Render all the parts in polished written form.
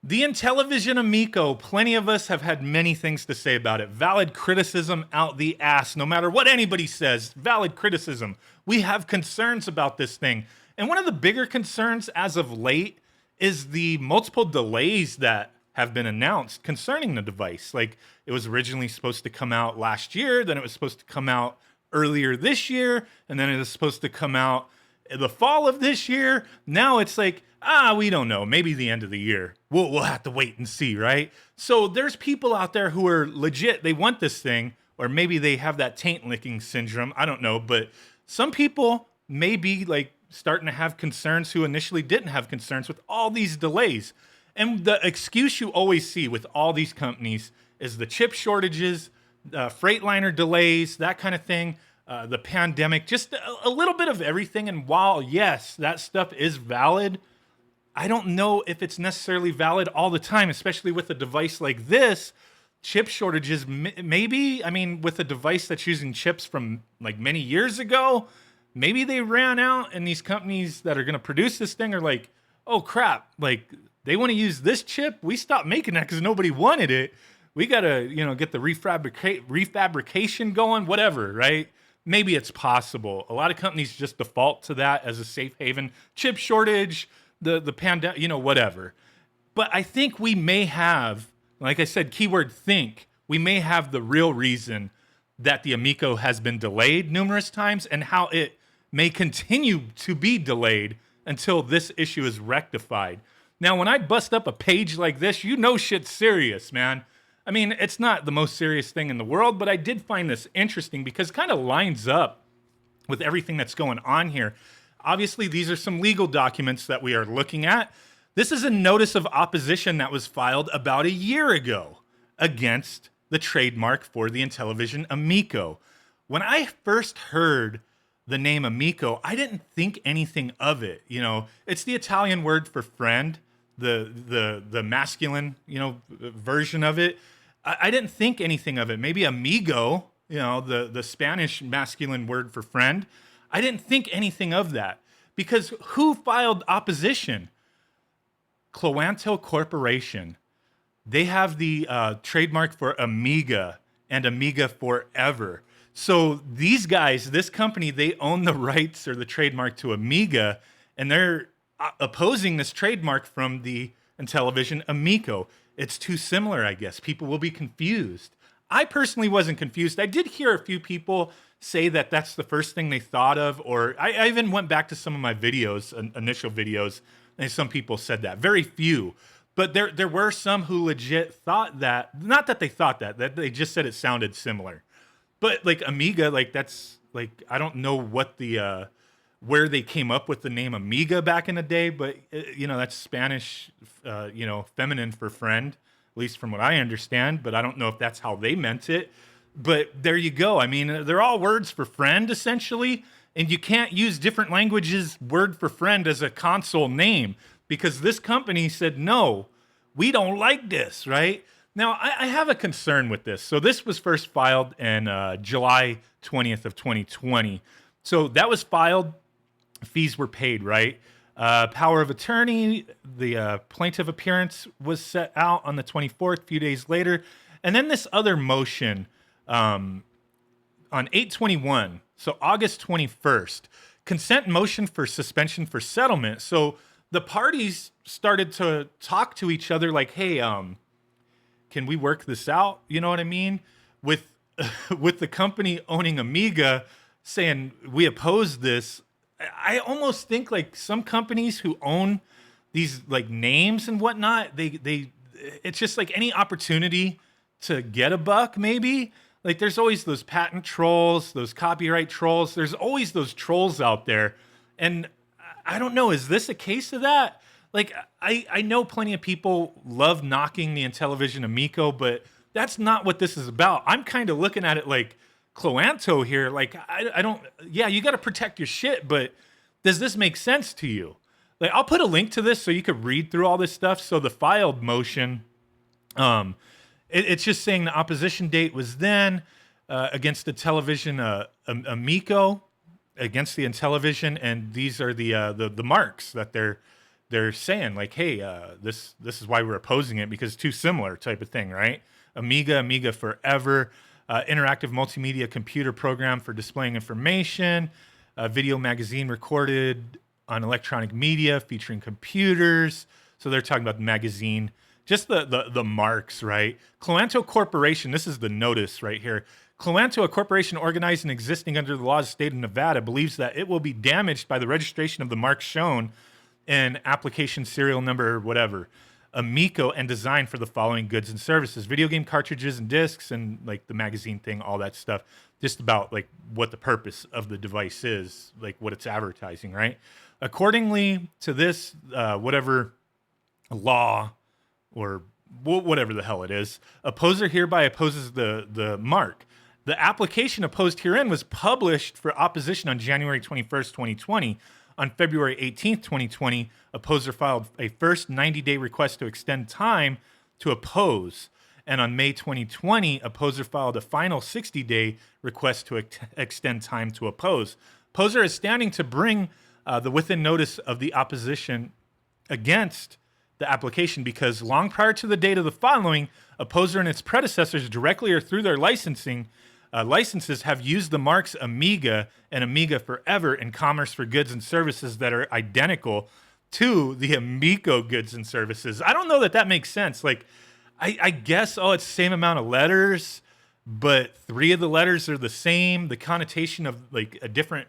The Intellivision Amico, plenty of us have had many things to say about it. Valid criticism out the ass, no matter what anybody says. Valid criticism. We have concerns about this thing. And one of the bigger concerns as of late is the multiple delays that have been announced concerning the device. Like, it was originally supposed to come out last year, then it was supposed to come out earlier this year, and then it was supposed to come out the fall of this year. Now it's like, we don't know, maybe the end of the year. We'll have to wait and see, right? So there's people out there who are legit, they want this thing, or maybe they have that taint licking syndrome, I don't know, but some people may be like starting to have concerns who initially didn't have concerns with all these delays. And the excuse you always see with all these companies is the chip shortages, Freightliner delays, that kind of thing, the pandemic, just a little bit of everything. And while, yes, that stuff is valid, I don't know if it's necessarily valid all the time, especially with a device like this. Chip shortages, maybe, I mean, with a device that's using chips from like many years ago, maybe they ran out and these companies that are going to produce this thing are like, oh crap, like they want to use this chip. We stopped making that because nobody wanted it. We got to, get the refabrication going, whatever, right? Maybe it's possible. A lot of companies just default to that as a safe haven. Chip shortage, the pandemic, whatever. But I think we may have, like I said, keyword think, we may have the real reason that the Amico has been delayed numerous times and how it may continue to be delayed until this issue is rectified. Now, when I bust up a page like this, shit's serious, man. I mean, it's not the most serious thing in the world, but I did find this interesting because it kind of lines up with everything that's going on here. Obviously, these are some legal documents that we are looking at. This is a notice of opposition that was filed about a year ago against the trademark for the Intellivision Amico. When I first heard the name Amico, I didn't think anything of it. It's the Italian word for friend, the masculine, version of it. I didn't think anything of it. Maybe amigo, the Spanish masculine word for friend. I didn't think anything of that because who filed opposition? Cloanto Corporation. They have the trademark for Amiga and Amiga Forever. So these guys, this company, they own the rights or the trademark to Amiga, and they're opposing this trademark from the Intellivision Amico. It's too similar, I guess. People will be confused. I personally wasn't confused. I did hear a few people say that that's the first thing they thought of, or I even went back to some of my videos, initial videos, and some people said that. Very few. But there were some who legit thought that, not that they thought that they just said it sounded similar. But like Amiga, like that's like, I don't know what the, where they came up with the name Amiga back in the day, but that's Spanish, feminine for friend, at least from what I understand, but I don't know if that's how they meant it. But there you go. I mean, they're all words for friend essentially, and you can't use different languages word for friend as a console name because this company said, no, we don't like this, right? Now, I have a concern with this. So this was first filed in July 20th of 2020. So that was filed. Fees were paid, right? Power of attorney, the plaintiff appearance was set out on the 24th, a few days later. And then this other motion on 8/21, so August 21st, consent motion for suspension for settlement. So the parties started to talk to each other like, hey, can we work this out? You know what I mean? With the company owning Amiga saying we oppose this. I almost think like some companies who own these like names and whatnot, they it's just like any opportunity to get a buck, maybe. Like there's always those patent trolls, those copyright trolls. There's always those trolls out there. And I don't know, is this a case of that? Like I know plenty of people love knocking the Intellivision Amico, but that's not what this is about. I'm kind of looking at it like Cloanto here. Like I don't, yeah, you got to protect your shit, but does this make sense to you? Like I'll put a link to this so you could read through all this stuff. So the filed motion, it's just saying the opposition date was then against the television Amico, against the Intellivision, and these are the marks that they're they're saying like, hey, this is why we're opposing it, because it's too similar type of thing, right? Amiga forever, interactive multimedia computer program for displaying information, video magazine recorded on electronic media featuring computers. So they're talking about the magazine, just the marks, right? Cloanto Corporation, this is the notice right here. Cloanto, a corporation organized and existing under the laws of the state of Nevada, believes that it will be damaged by the registration of the marks shown in application serial number whatever, Amico, and designed for the following goods and services: video game cartridges and discs, and like the magazine thing, all that stuff. Just about like what the purpose of the device is, like what it's advertising, right? Accordingly to this, whatever law or whatever the hell it is, opposer hereby opposes the mark. The application opposed herein was published for opposition on January 21st, 2020. On February 18th, 2020, opposer filed a first 90-day request to extend time to oppose. And on May 2020, opposer filed a final 60-day request to extend time to oppose. Opposer is standing to bring the within notice of the opposition against the application because long prior to the date of the following, opposer and its predecessors directly or through their licenses have used the marks Amiga and Amiga forever in commerce for goods and services that are identical to the Amico goods and services. I don't know that makes sense. Like, I guess, it's the same amount of letters, but 3 of the letters are the same. The connotation of like a different,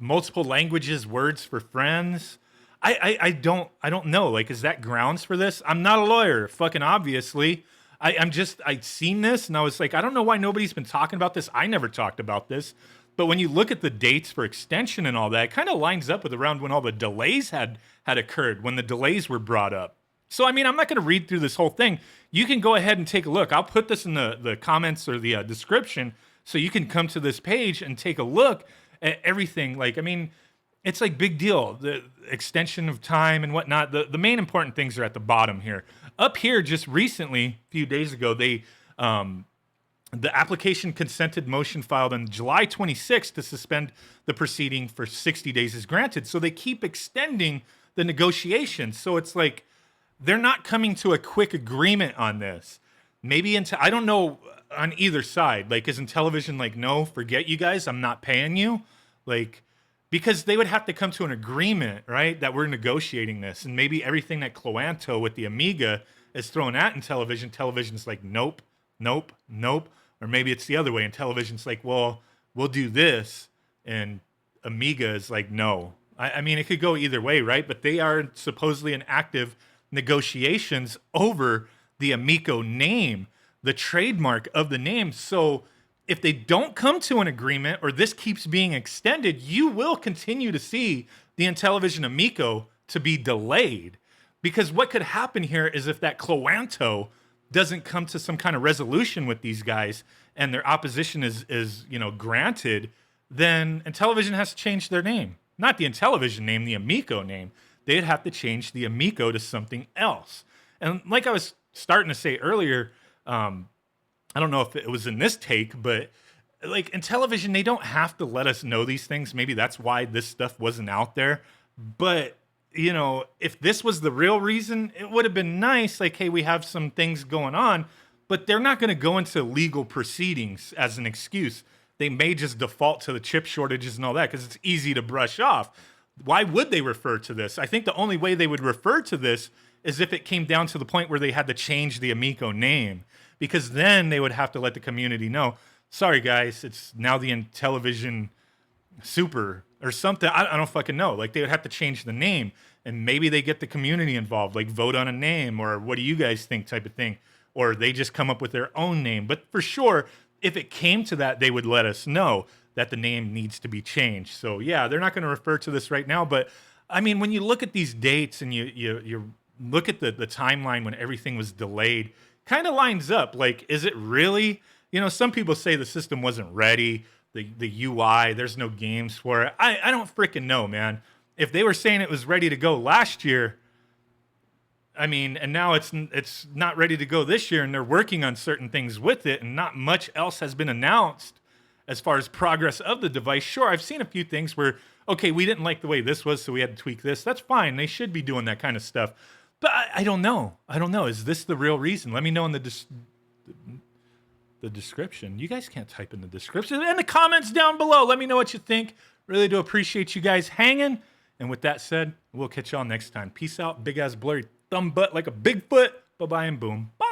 multiple languages, words for friends. I don't know. Like, is that grounds for this? I'm not a lawyer, fucking obviously. I'd seen this and I was like, I don't know why nobody's been talking about this. I never talked about this. But when you look at the dates for extension and all that, it kind of lines up with around when all the delays had occurred, when the delays were brought up. So, I mean, I'm not going to read through this whole thing. You can go ahead and take a look. I'll put this in the comments or the description so you can come to this page and take a look at everything. Like, I mean, it's like big deal. The extension of time and whatnot. The main important things are at the bottom here. Up here, just recently, a few days ago, the application consented motion filed on July 26th to suspend the proceeding for 60 days is granted. So they keep extending the negotiations. So it's like they're not coming to a quick agreement on this. Maybe I don't know on either side. Like, is Intellivision like, no, forget you guys, I'm not paying you? Like, because they would have to come to an agreement, right, that we're negotiating this. And maybe everything that Cloanto with the Amiga is thrown at Intellivision, Television's like, nope. Or maybe it's the other way. And Television's like, well, we'll do this. And Amiga is like, no. I mean, it could go either way, right? But they are supposedly in active negotiations over the Amico name, the trademark of the name. So if they don't come to an agreement or this keeps being extended, you will continue to see the Intellivision Amico to be delayed. Because what could happen here is if that Cloanto doesn't come to some kind of resolution with these guys and their opposition is granted, then Intellivision has to change their name. Not the Intellivision name, the Amico name. They'd have to change the Amico to something else. And like I was starting to say earlier, I don't know if it was in this take, but like Intellivision, they don't have to let us know these things. Maybe that's why this stuff wasn't out there. But, if this was the real reason, it would have been nice. Like, hey, we have some things going on, but they're not going to go into legal proceedings as an excuse. They may just default to the chip shortages and all that because it's easy to brush off. Why would they refer to this? I think the only way they would refer to this is if it came down to the point where they had to change the Amico name, because then they would have to let the community know, sorry guys, it's now the Intellivision Super or something. I don't fucking know. Like, they would have to change the name, and maybe they get the community involved, like vote on a name or what do you guys think type of thing, or they just come up with their own name. But for sure, if it came to that, they would let us know that the name needs to be changed. So yeah, they're not going to refer to this right now. But I mean, when you look at these dates and you look at the timeline when everything was delayed, kind of lines up. Like, is it really? Some people say the system wasn't ready. The UI, there's no games for it. I don't freaking know, man. If they were saying it was ready to go last year, I mean, and now it's not ready to go this year, and they're working on certain things with it, and not much else has been announced. as far as progress of the device. Sure, I've seen a few things where, okay, we didn't like the way this was, so we had to tweak this. That's fine. They should be doing that kind of stuff. But I don't know. I don't know. Is this the real reason? Let me know in the description. You guys can't type in the description. In the comments down below, let me know what you think. Really do appreciate you guys hanging. And with that said, we'll catch y'all next time. Peace out. Big ass blurry thumb butt like a Bigfoot. Bye-bye and boom. Bye.